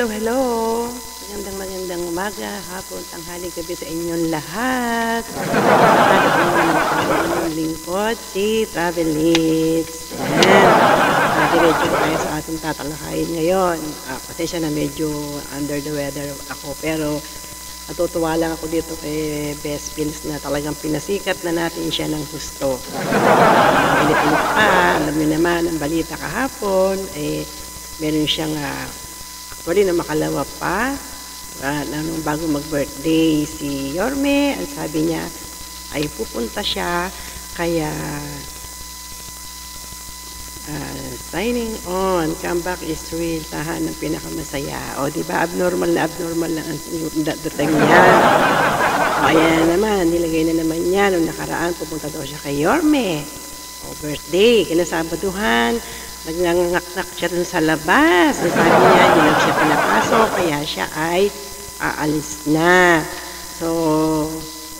hello. Magandang umaga, hapon, tanghali, gabi sa inyong lahat. Ang lingkod, si Travel Leads. Diretso tayo sa ating tatalakayin ngayon. Pasensya na medyo under the weather ako, pero natutuwa lang ako dito kay Best Pills na talagang pinasikat na natin siya ng gusto. Init-init pa, alam niyo naman, ang balita kahapon, meron siyang actually na makalawa pa bago mag-birthday si Yorme. Ang sabi niya ay pupunta siya, kaya signing on, comeback is real, tahan ng pinakamasaya. O diba, abnormal na ang dating niya. O ayan naman, nilagay na naman niya nung nakaraan, pupunta daw siya kay Yorme. O birthday, kinasabaduhan, nagnangak-nak siya dun sa labas. Ang sabi niya, hindi lang siya pinapasok, kaya siya ay aalis na. So,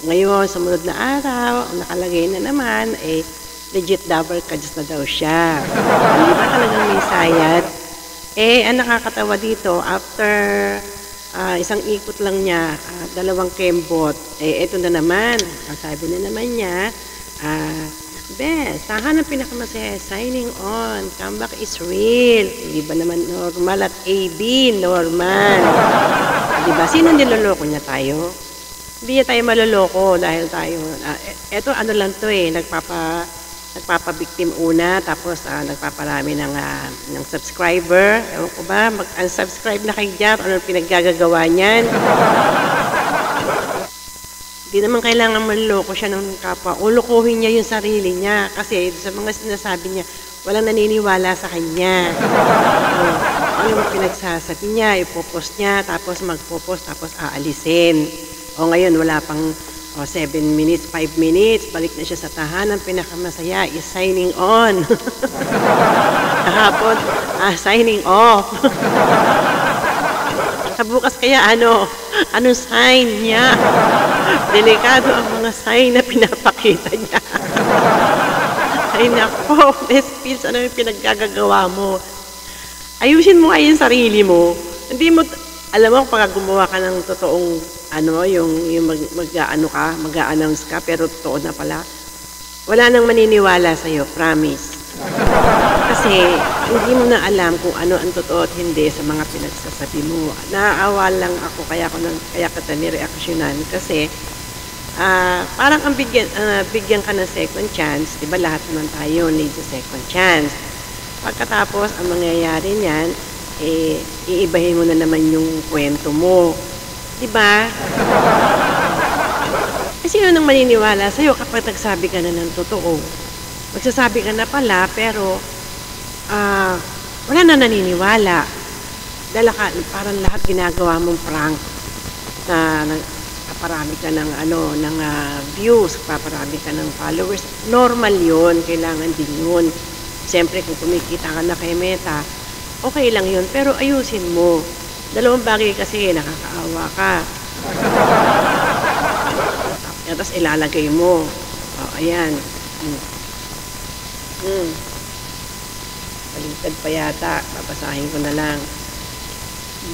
ngayon, sa munod na araw, nakalagay na naman, legit double cards na daw siya. Hindi ba talagang may sayad? Ang nakakatawa dito, after isang ikot lang niya, dalawang kembot, eto na naman, ang sabi na naman niya, Bes, tahan ang pinakamasaya, signing on, comeback is real. Di ba naman normal at AB, normal. Di ba? Sino niloloko niya tayo? Hindi niya tayo maloloko dahil tayo, eto ano lang to nagpapabiktim una, tapos nagpaparami ng subscriber. Ewan ko ba, mag-unsubscribe na kayo dyan, anong pinaggagawa niyan? Hindi naman kailangan manloko siya ng kapwa. Ulukuhin niya yung sarili niya. Kasi sa mga sinasabi niya, walang naniniwala sa kanya. Ano yung pinagsasabi niya, ipopost niya, tapos magpopost, tapos aalisin. O ngayon, wala pang 7 minutes, 5 minutes, balik na siya sa tahanan, pinakamasaya, is signing on. Kahapon, signing off. Bukas kaya anong sign niya? Delikado ang mga sign na pinapakita niya. Ay nako, Best Pills, ano yung pinaggagawa mo? Ayusin mo nga yung sarili mo. Hindi mo, alam mo, pag gumawa ka ng totoong, yung mag-a-announce ka, pero totoo na pala, wala nang maniniwala sa'yo, promise. Kasi hindi mo na alam kung ano ang totoo at hindi sa mga pinagsasabi mo. Naaawa lang ako, kaya kita nireaksyonan kasi parang ang bigyan ka ng second chance, di ba lahat naman tayo need a second chance. Pagkatapos, ang mangyayari niyan, iibahin mo na naman yung kwento mo. Di ba? Kasi sino nang maniniwala sa'yo kapag nagsabi ka na ng totoo? Magsasabi ka na pala, pero wala na naniniwala. Dahil parang lahat ginagawa mong prank na paparami ka ng views, paparami ka ng followers. Normal yun, kailangan din yun. Siyempre, kung kumikita ka na kay Meta, okay lang yun, pero ayusin mo. Dalawang bagay kasi, nakakaawa ka. Tapos ilalagay mo. Ayan. Baliktad pa yata. Babasahin ko na lang.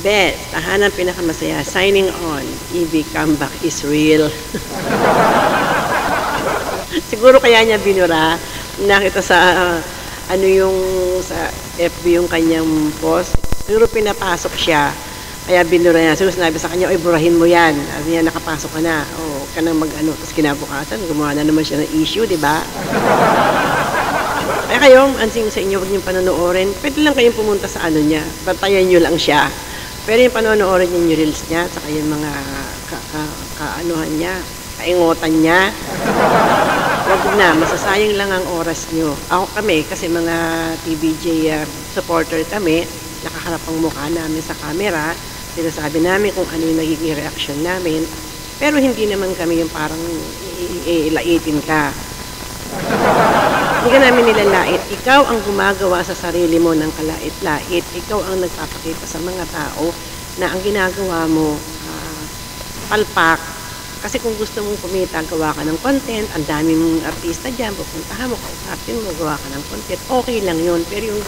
Best, tahanan pinakamasaya. Signing on. EV comeback is real. Siguro kaya niya binura. Nakita sa sa FB yung kanyang post. Siguro pinapasok siya. Kaya binura niya. Siguro sinabi sa kanya, burahin mo yan. Sabi niya, nakapasok ka na. Huwag ka nang Tapos kinabukasan, gumawa na naman siya ng issue, di ba? Kaya kayong ansing sa inyo, huwag niyong panonoorin. Pwede lang kayong pumunta sa niya. Bantayan niyo lang siya. Pero yung panonoorin niyo yung reels niya, saka yung mga kaingotan niya. Huwag na, masasayang lang ang oras niyo. Kami, kasi mga TVJ supporter kami, nakaharap ang mukha namin sa camera, sinasabi namin kung ano yung nagiging reaction namin, pero hindi naman kami yung parang ilaitin ka. Hindi ka namin nilalait. Ikaw ang gumagawa sa sarili mo ng kalait-lait. Ikaw ang nagpapakita sa mga tao na ang ginagawa mo palpak. Kasi kung gusto mong kumita, gawa ka ng content, ang dami mong artista dyan, pupuntahan mo, kausapin mo, gawa ka ng content, okay lang yun. Pero yung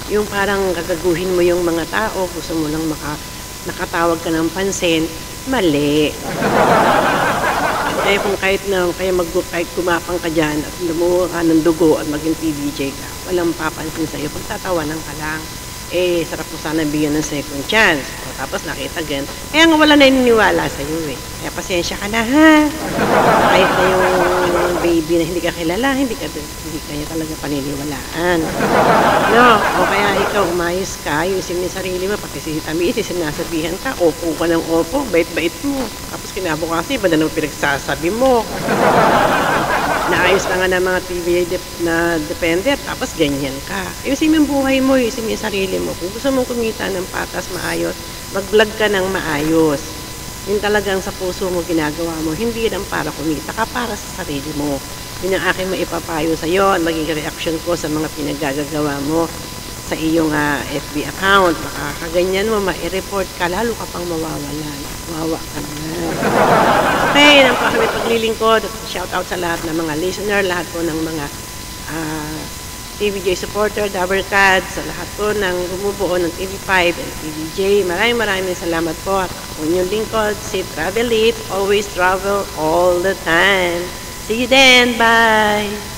Yung parang gagaguhin mo yung mga tao, gusto mo lang nakatawag ka ng pansin, mali. Kaya kung kahit gumapang ka diyan at lumuha ka ng dugo at maging PBJ ka, walang papansin sa'yo, pagtatawanan ka lang. Eh, sarap mo sana bigyan ng second chance. O, tapos nakita gan. Kaya nga wala naniniwala sa'yo eh. Kaya pasensya ka na ha. Kahit na yung baby na hindi ka kilala, hindi ka niya talaga paniniwalaan. No? O kaya ikaw, umayos ka, ayusin mo yung sarili mo, pati si Tamis, sinasabihan ka, opo ka ng opo, bait-bait mo. Tapos kinabukasan, iba na nang pinagsasabi mo. Naayos na nga ng mga TV na depender, tapos ganyan ka. Ayusin mo yung buhay mo, ayusin mo yung sarili mo. Kung gusto mong kumita ng patas, maayos, mag-vlog ka ng maayos. Yun talagang sa puso mo ginagawa mo, hindi lang para kumita ka, para sa sarili mo. Yun ang aking maipapayo sa iyo, at maging reaction ko sa mga pinagagagawa mo sa iyong FB account. Baka kaganyan mo, ma-report ka, lalo ka pang mawawalan. Wawa ka na. Okay, yan po kami paglilingkod. Shout out sa lahat ng mga listener, lahat po ng mga TVJ supporter, Dabarcad, sa lahat po ng bumubuo ng TV5 and TVJ. Maraming salamat po. At ako inyong lingkod, si Travel It, always travel all the time. See you then. Bye!